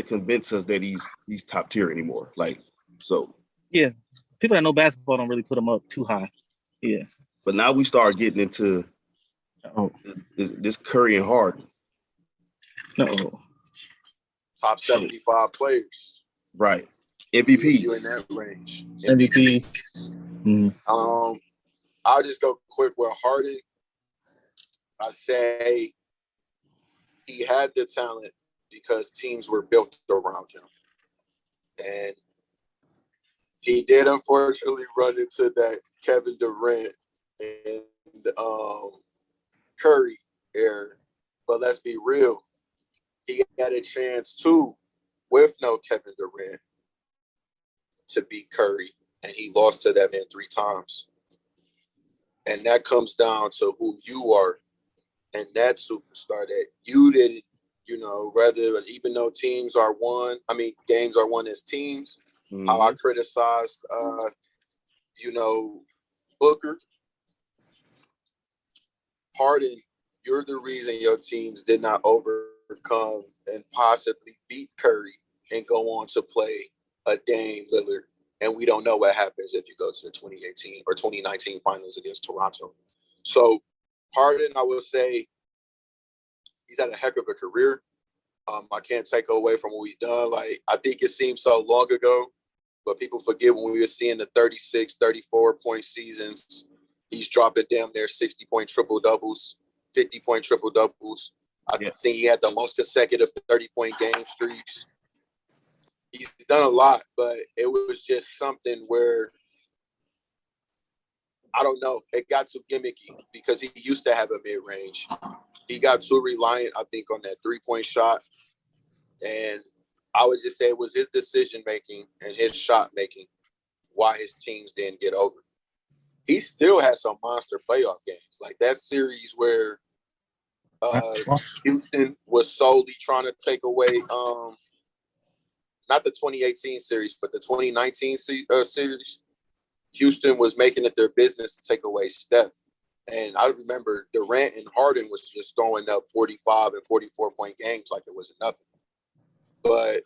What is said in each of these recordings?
convince us that he's top tier anymore. Like, so. Yeah. People that know basketball don't really put him up too high. Yeah. But now we start getting into this Curry and Harden. Top 75 players. Right. MVP. You in that range. MVP. I'll just go quick with Harden. I say he had the talent because teams were built around him. And he did unfortunately run into that Kevin Durant and Curry era. But let's be real. He had a chance too, with no Kevin Durant, to beat Curry. And he lost to that man 3 times. And that comes down to who you are and that superstar that you didn't, even though games are won as teams. Mm-hmm. How I criticized, Booker. Harden, you're the reason your teams did not overcome and possibly beat Curry and go on to play a Dame Lillard. And we don't know what happens if you go to the 2018 or 2019 finals against Toronto. So Harden, I would say he's had a heck of a career. I can't take away from what he's done. Like, I think it seems so long ago, but people forget when we were seeing the 36, 34-point seasons. He's dropping down there 60-point triple-doubles, 50-point triple-doubles. I think he had the most consecutive 30-point game streaks. He's done a lot, but it was just something where, I don't know, it got too gimmicky because he used to have a mid-range. He got too reliant, I think, on that 3-point shot. And I would just say it was his decision-making and his shot-making why his teams didn't get over. He still has some monster playoff games. Like that series where Houston was solely trying to take away not the 2018 series, but the 2019 series. Houston was making it their business to take away Steph. And I remember Durant and Harden was just throwing up 45 and 44-point games like it wasn't nothing. But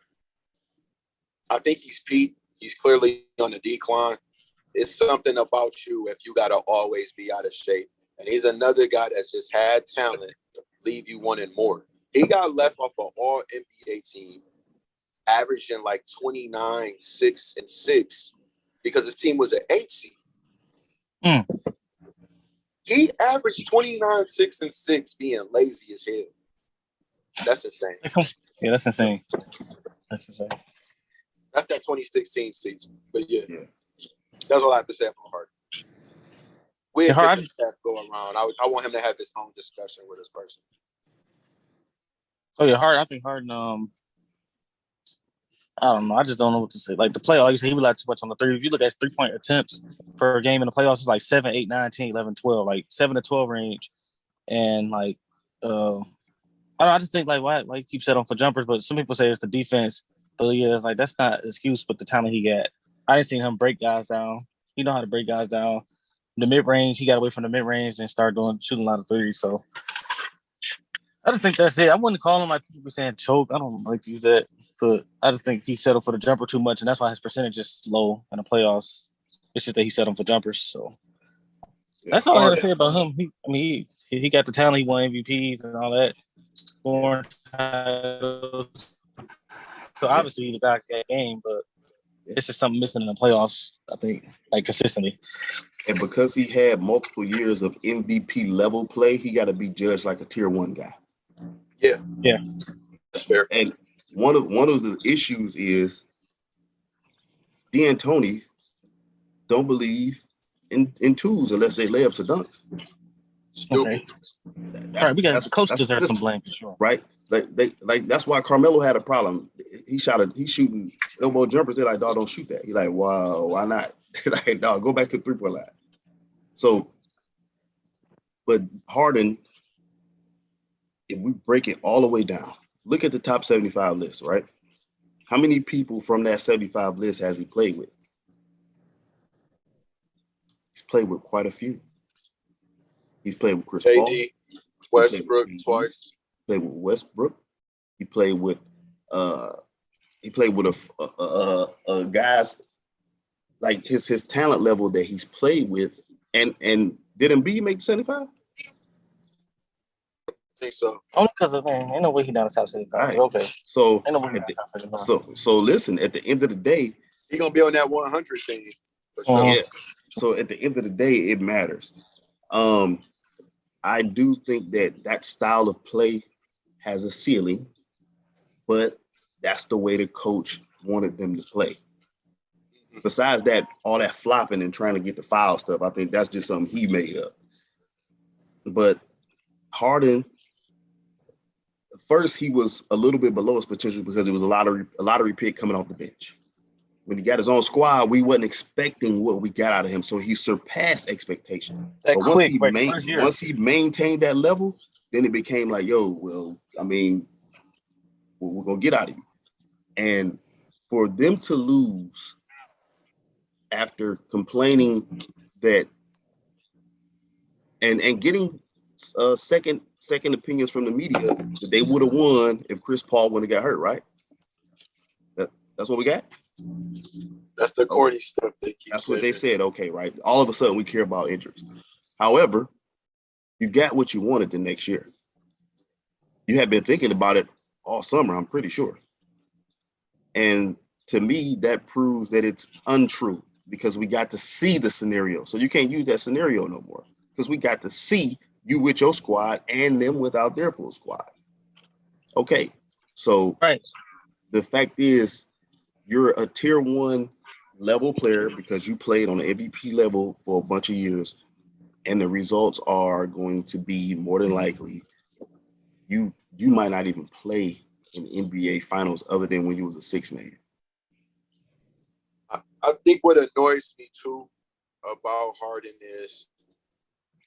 I think he's peaked. He's clearly on the decline. It's something about you if you got to always be out of shape. And he's another guy that's just had talent, leave you wanting more. He got left off an all-NBA team, averaging like 29, 6, and 6 because his team was an 8 seed. He averaged 29, 6, and 6 being lazy as hell. That's insane. Yeah, that's insane. That's insane. That's that 2016 season. But yeah. That's all I have to say about Harden. We'll get this Steph go around. I want him to have his own discussion with his person. Oh yeah, Harden. I think Harden. I don't know. I just don't know what to say. Like the playoffs, he relied too much on the three. If you look at his 3-point attempts per game in the playoffs, it's like 7, 8, 9, 10, 11, 12, like 7 to 12 range. And like, I don't know, I just think like why you keep settling for jumpers, but some people say it's the defense. But yeah, it's like that's not an excuse, but the talent he got. I didn't see him break guys down. He know how to break guys down. The mid range, he got away from the mid range and started shooting a lot of threes. So I just think that's it. I wouldn't call him like people saying choke. I don't like to use that, but I just think he settled for the jumper too much, and that's why his percentage is low in the playoffs. It's just that he settled for jumpers. So that's all I got to say about him. He got the talent. He won MVPs and all that, scoring titles. So obviously he's back that game, but it's just something missing in the playoffs, I think, like consistently. And because he had multiple years of MVP level play, he got to be judged like a tier 1 guy. Yeah. That's fair. And one of the issues is Deon Tony don't believe in twos unless they layups or dunks. Stupid. Okay. All right, we got the coach deserves some blame, sure. Right? Like that's why Carmelo had a problem. He's shooting elbow jumpers. They're like, dog, don't shoot that. He's like, wow, why not? Like, dog, go back to the 3-point line. So, but Harden, if we break it all the way down, look at the top 75 list, right? How many people from that 75 list has he played with? He's played with quite a few. He's played with Chris Paul. Westbrook twice. Played with Westbrook. He played with He played with a guys like his talent level that he's played with. And did Embiid make 75? I think so. Only because of man, ain't no way he down the top 75. Right. Okay. So Ain't no way he down the top 75. so listen, at the end of the day, He's gonna be on that 100 team for sure. Yeah. So at the end of the day, it matters. I do think that style of play has a ceiling, but that's the way the coach wanted them to play. Besides that, all that flopping and trying to get the foul stuff, I think that's just something he made up. But Harden, first he was a little bit below his potential because it was a lottery pick coming off the bench. When he got his own squad, we wasn't expecting what we got out of him, so he surpassed expectation. But once he maintained that level, then it became like, yo, well, I mean, what we're gonna get out of you. And for them to lose after complaining that and getting second opinions from the media that they would have won if Chris Paul wouldn't have got hurt, right? That's what we got. That's the corny stuff they keep. That's what they said. Okay, right. All of a sudden, we care about injuries. However, you got what you wanted the next year. You had been thinking about it all summer, I'm pretty sure. And to me, that proves that it's untrue because we got to see the scenario. So you can't use that scenario no more because we got to see you with your squad and them without their full squad. Okay, so the fact is, you're a tier 1 level player because you played on the MVP level for a bunch of years, and the results are going to be more than likely you might not even play in NBA finals other than when you was a 6-man. I think what annoys me too about Harden is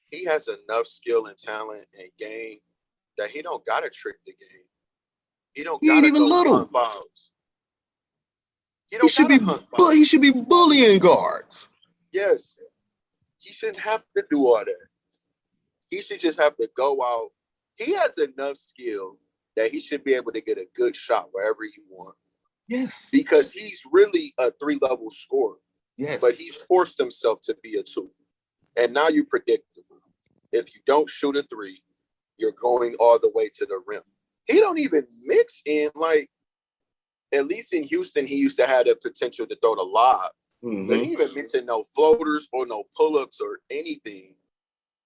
he has enough skill and talent and game that he don't gotta trick the game. He don't gotta go run fouls. He should be bullying guards. Yes. He shouldn't have to do all that. He should just have to go out. He has enough skill that he should be able to get a good shot wherever he wants. Yes. Because he's really a 3-level scorer. Yes. But he's forced himself to be a 2. And now you're predictable. If you don't shoot a 3, you're going all the way to the rim. He don't even mix in, like, at least in Houston, he used to have the potential to throw the lob. Mm-hmm. But he even mentioned no floaters or no pull-ups or anything.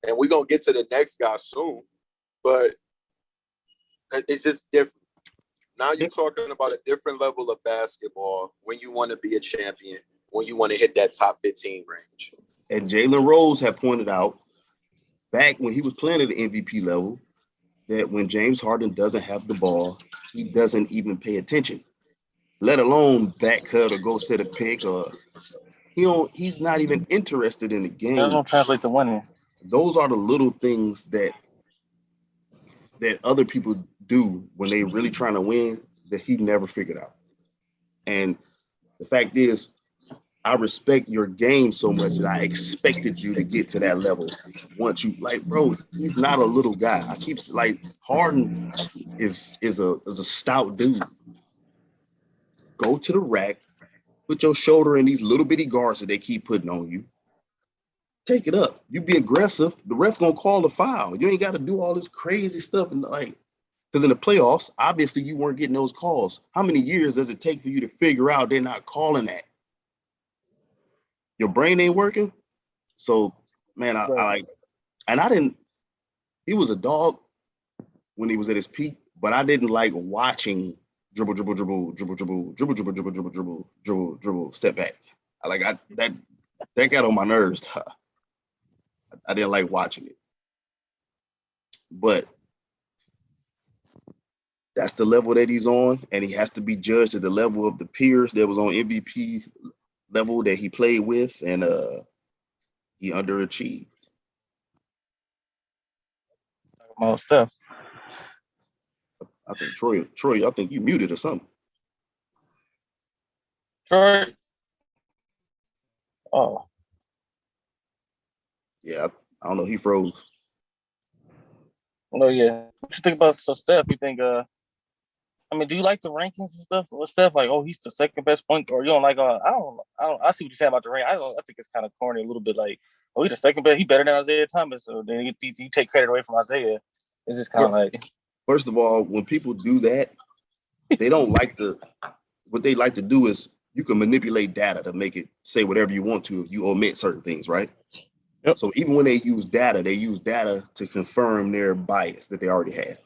And we're going to get to the next guy soon. But it's just different. Now you're talking about a different level of basketball when you want to be a champion, when you want to hit that top 15 range. And Jalen Rose had pointed out back when he was playing at the MVP level that when James Harden doesn't have the ball, he doesn't even pay attention, let alone back cut or go set a pick, or he's not even interested in the game. That don't translate to winning. Those are the little things that other people do when they really trying to win that he never figured out. And the fact is, I respect your game so much that I expected you to get to that level. Once you, like, bro, he's not a little guy. I keep, like, Harden is a stout dude. Go to the rack, put your shoulder in these little bitty guards that they keep putting on you. Take it up. You be aggressive. The ref gonna call the foul. You ain't got to do all this crazy stuff and, like, because in the playoffs, obviously you weren't getting those calls. How many years does it take for you to figure out they're not calling that? Your brain ain't working. So, man, I like, and I didn't. He was a dog when he was at his peak, but I didn't like watching dribble, step back. That got on my nerves. I didn't like watching it. But that's the level that he's on, and he has to be judged at the level of the peers that was on MVP level that he played with, and he underachieved. About Steph. I think Troy, I think you muted or something. Troy. Oh. Yeah, I don't know. He froze. Oh yeah. What you think about Steph? You think I mean, do you like the rankings and stuff with Steph? Like, oh, he's the second best point guard. You don't like? I see what you're saying about the rank. I think it's kind of corny a little bit. Like, oh, he's the second best. He better than Isaiah Thomas. So then you take credit away from Isaiah. It's just kind of like. First of all, when people do that, they don't like to. What they like to do is you can manipulate data to make it say whatever you want to if you omit certain things, right? Yep. So even when they use data to confirm their bias that they already have.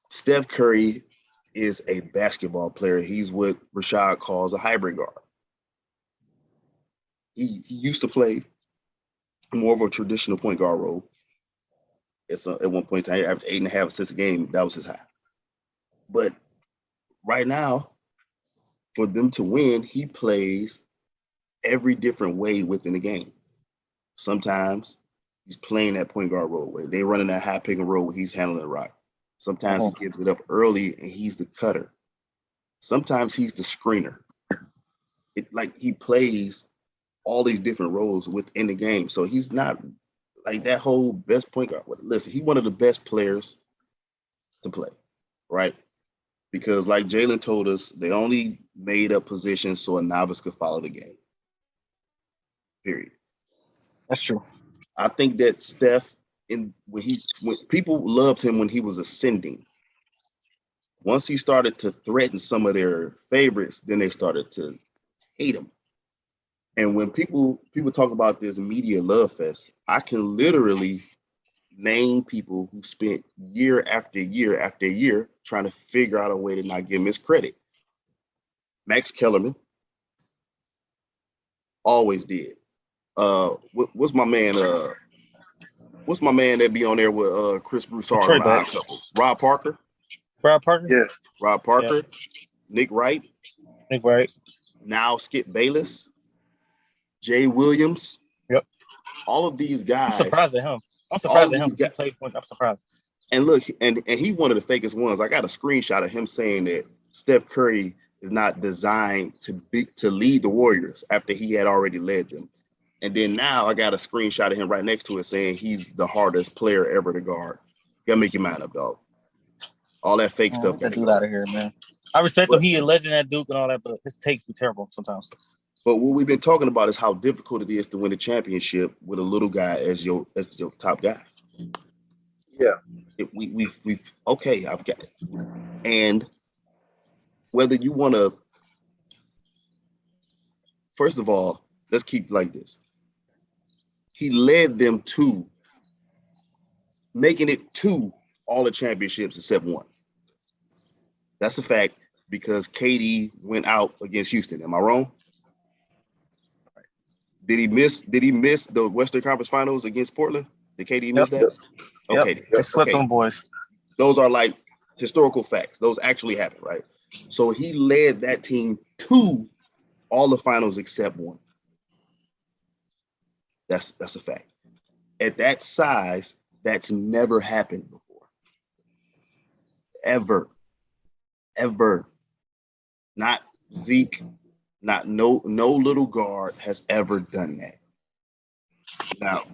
Steph Curry is a basketball player. He's what Rashad calls a hybrid guard. He used to play more of a traditional point guard role. At one point in time, he averaged 8.5 assists a game. That was his high. But right now, for them to win, he plays every different way within the game. Sometimes he's playing that point guard role where they're running that high pick and roll where he's handling the rock. Sometimes he gives it up early and he's the cutter. Sometimes he's the screener. He plays all these different roles within the game. So he's not like that whole best point guard. Listen, he's one of the best players to play, right? Because like Jalen told us, they only made up positions so a novice could follow the game. Period. That's true. I think that Steph, when people loved him when he was ascending, once he started to threaten some of their favorites, then they started to hate him. And when people talk about this media love fest, I can literally name people who spent year after year after year trying to figure out a way to not give him his credit. Max Kellerman always did. What's my man that be on there with Chris Broussard on the Odd Couple? Rob Parker. Yeah. Rob Parker. Yep. Nick Wright. Now Skip Bayless. Jay Williams. Yep. All of these guys. I'm surprised at him. He played point. I'm surprised. And look, and he one of the fakest ones. I got a screenshot of him saying that Steph Curry is not designed to lead the Warriors after he had already led them. And then now I got a screenshot of him right next to it saying he's the hardest player ever to guard. You gotta make your mind up, dog. All that fake stuff. Get out of here, man. I respect him. He a legend at Duke and all that, but his takes be terrible sometimes. But what we've been talking about is how difficult it is to win a championship with a little guy as your top guy. Yeah. We've okay, I've got it. And whether you want to, first of all, let's keep like this. He led them to making it to all the championships except one. That's a fact because KD went out against Houston. Am I wrong? Did he miss the Western Conference Finals against Portland? Did KD miss that? Okay. They swept them boys. Those are like historical facts. Those actually happened, right? So he led that team to all the finals except one. That's a fact. At that size, that's never happened before. Ever. Not Zeke, not no little guard has ever done that. Now,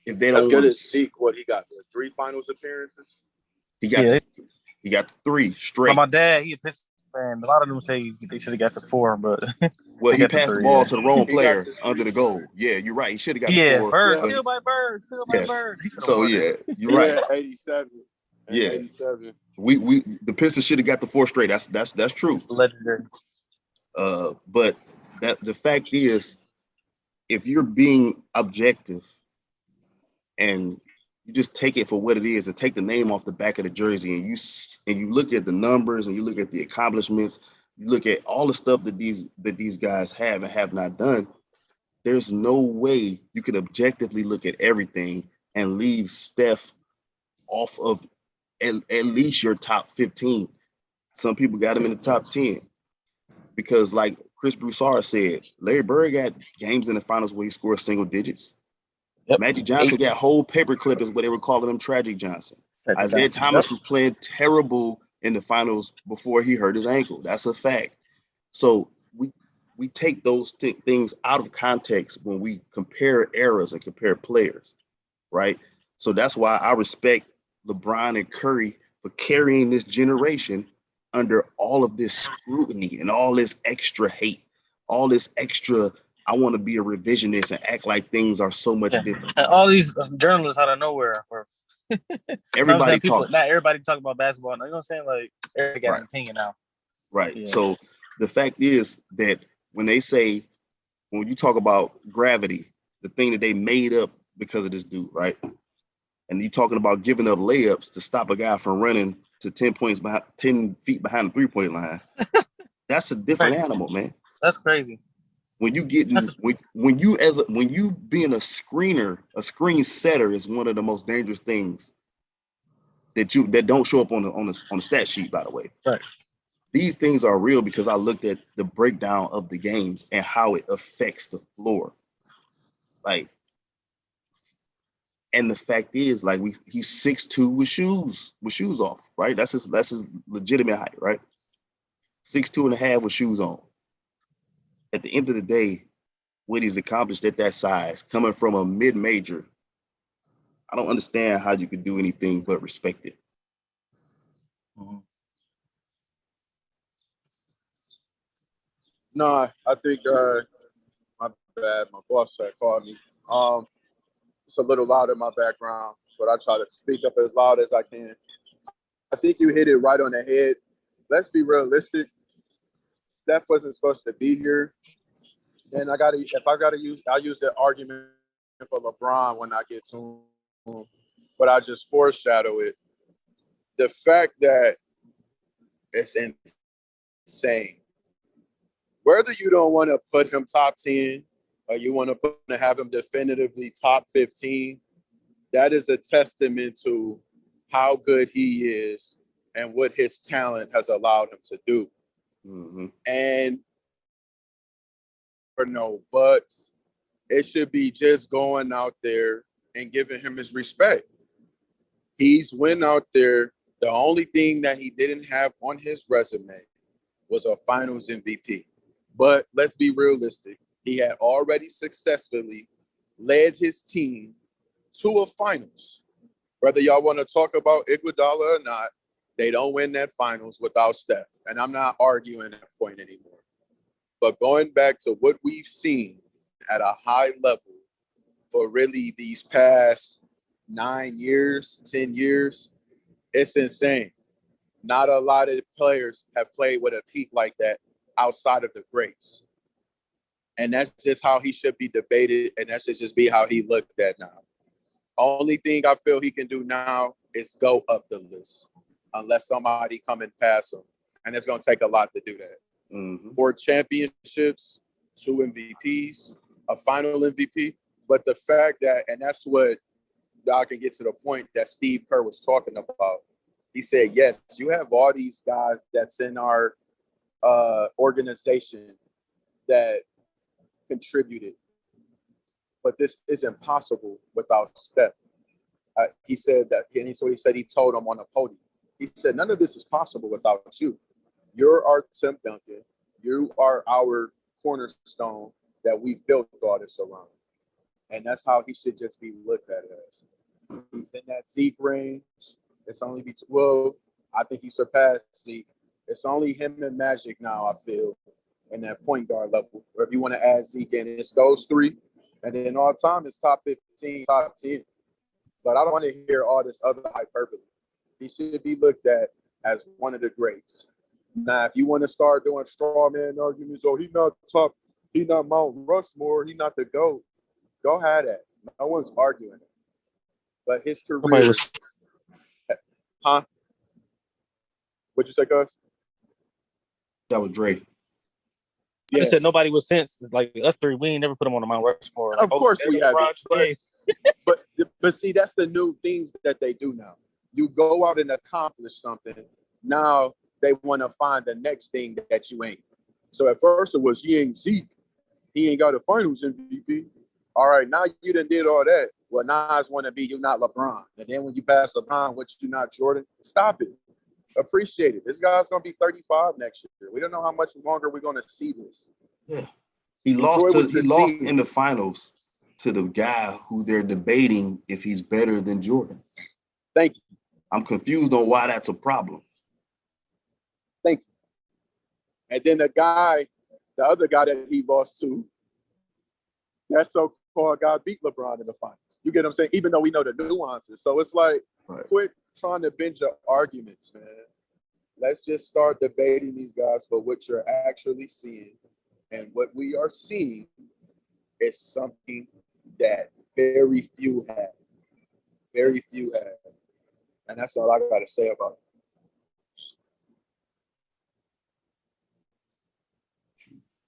if they don't, as good as Zeke, what he got? 3 finals appearances. He got 3 straight. My dad, he a Pistons fan. A lot of them say they should have got to 4, but well, he passed the ball to the wrong player under the goal. Yeah, you're right. He should have got 4. Bird, steal by Bird. So yeah, you're right. 87. Yeah, 87. We the Pistons should have got the 4 straight. That's true. It's legendary. But the fact is, if you're being objective and you just take it for what it is and take the name off the back of the jersey and you look at the numbers and you look at the accomplishments, you look at all the stuff that these guys have and have not done, there's no way you can objectively look at everything and leave Steph off of at least your top 15. Some people got him in the top 10 because, like Chris Broussard said, Larry Bird got games in the finals where he scored single digits. Yep. Magic Johnson got whole paperclip is what they were calling him, Tragic Johnson. Isaiah Thomas was playing terrible in the finals before he hurt his ankle. That's a fact. So we take those things out of context when we compare eras and compare players, right? So that's why I respect LeBron and Curry for carrying this generation under all of this scrutiny and all this extra hate, all this extra, I want to be a revisionist and act like things are so much different. And all these journalists out of nowhere. Everybody people, talk. not everybody talk about basketball. You know what I'm saying? Like, everybody got an opinion now. Right. Yeah. So the fact is that when you talk about gravity, the thing that they made up because of this dude, right? And you're talking about giving up layups to stop a guy from running to 10 feet behind the 3-point line. That's a different animal, man. That's crazy. When you when you being a screener, a screen setter is one of the most dangerous things that don't show up on the stat sheet, by the way. Right. These things are real because I looked at the breakdown of the games and how it affects the floor. Like, and the fact is, like, he's 6'2" with shoes off, right? That's his legitimate height, right? 6'2" and a half with shoes on. At the end of the day, what he's accomplished at that size, coming from a mid-major, I don't understand how you could do anything but respect it. Mm-hmm. No, I think my bad. My boss had called me. It's a little loud in my background, but I try to speak up as loud as I can. I think you hit it right on the head. Let's be realistic. Steph wasn't supposed to be here. And I'll use the argument for LeBron when I get to him, but I just foreshadow it. The fact that it's insane. Whether you don't want to put him top 10 or you want to have him definitively top 15, that is a testament to how good he is and what his talent has allowed him to do. Mm-hmm. And for no buts, it should be just going out there and giving him his respect. He's went out there. The only thing that he didn't have on his resume was a finals MVP. But let's be realistic. He had already successfully led his team to a finals. Whether y'all want to talk about Iguodala or not, they don't win that finals without Steph. And I'm not arguing that point anymore. But going back to what we've seen at a high level for really these past 9 years, 10 years, it's insane. Not a lot of players have played with a peak like that outside of the greats. And that's just how he should be debated, and that should just be how he looked at now. Only thing I feel he can do now is go up the list, unless somebody come and pass him. And it's going to take a lot to do that. Mm-hmm. 4 championships, 2 MVPs, a final MVP. But the fact that, and that's what I can get to the point that Steve Kerr was talking about. He said, yes, you have all these guys that's in our organization that contributed, but this is impossible without Steph. He said that, and so he said he told him on the podium. He said, none of this is possible without you. You're our Tim Duncan. You are our cornerstone that we built all this around. And that's how he should just be looked at as. He's in that Zeke range. It's only I think he surpassed Zeke. It's only him and Magic now, I feel, in that point guard level. Or if you want to add Zeke in, it's those 3. And then all time it's top 15, top 10. But I don't want to hear all this other hyperbole. He should be looked at as one of the greats. Now, if you want to start doing straw man arguments, he not Mount Rushmore, he not the GOAT, go ahead at it. No one's arguing it. But his career, huh? What'd you say, Gus? That was Dre. I just said nobody with sense, like us 3, we ain't never put them on the Mount Rushmore. Of course we haven't. But see, that's the new things that they do now. You go out and accomplish something. Now they want to find the next thing that you ain't. So at first it was, he ain't Zeke. He ain't got a finals MVP. All right, now you done did all that. Well, now I just want to be you not LeBron. And then when you pass LeBron, what you not Jordan? Stop it. Appreciate it. This guy's going to be 35 next year. We don't know how much longer we're going to see this. Yeah. He lost in the finals to the guy who they're debating if he's better than Jordan. Thank you. I'm confused on why that's a problem. Thank you. And then the other guy that he lost to, that so-called guy beat LeBron in the finals. You get what I'm saying? Even though we know the nuances. So it's like, quit trying to bend your arguments, man. Let's just start debating these guys for what you're actually seeing. And what we are seeing is something that very few have. Very few have. And that's all I got to say about it.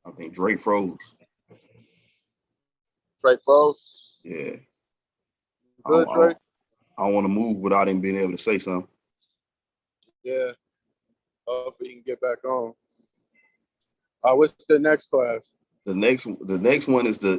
I think Drake froze. Drake froze? Yeah. Good, Drake? I don't want to move without him being able to say something. Yeah. Hopefully he can get back on. What's the next class? The next one is the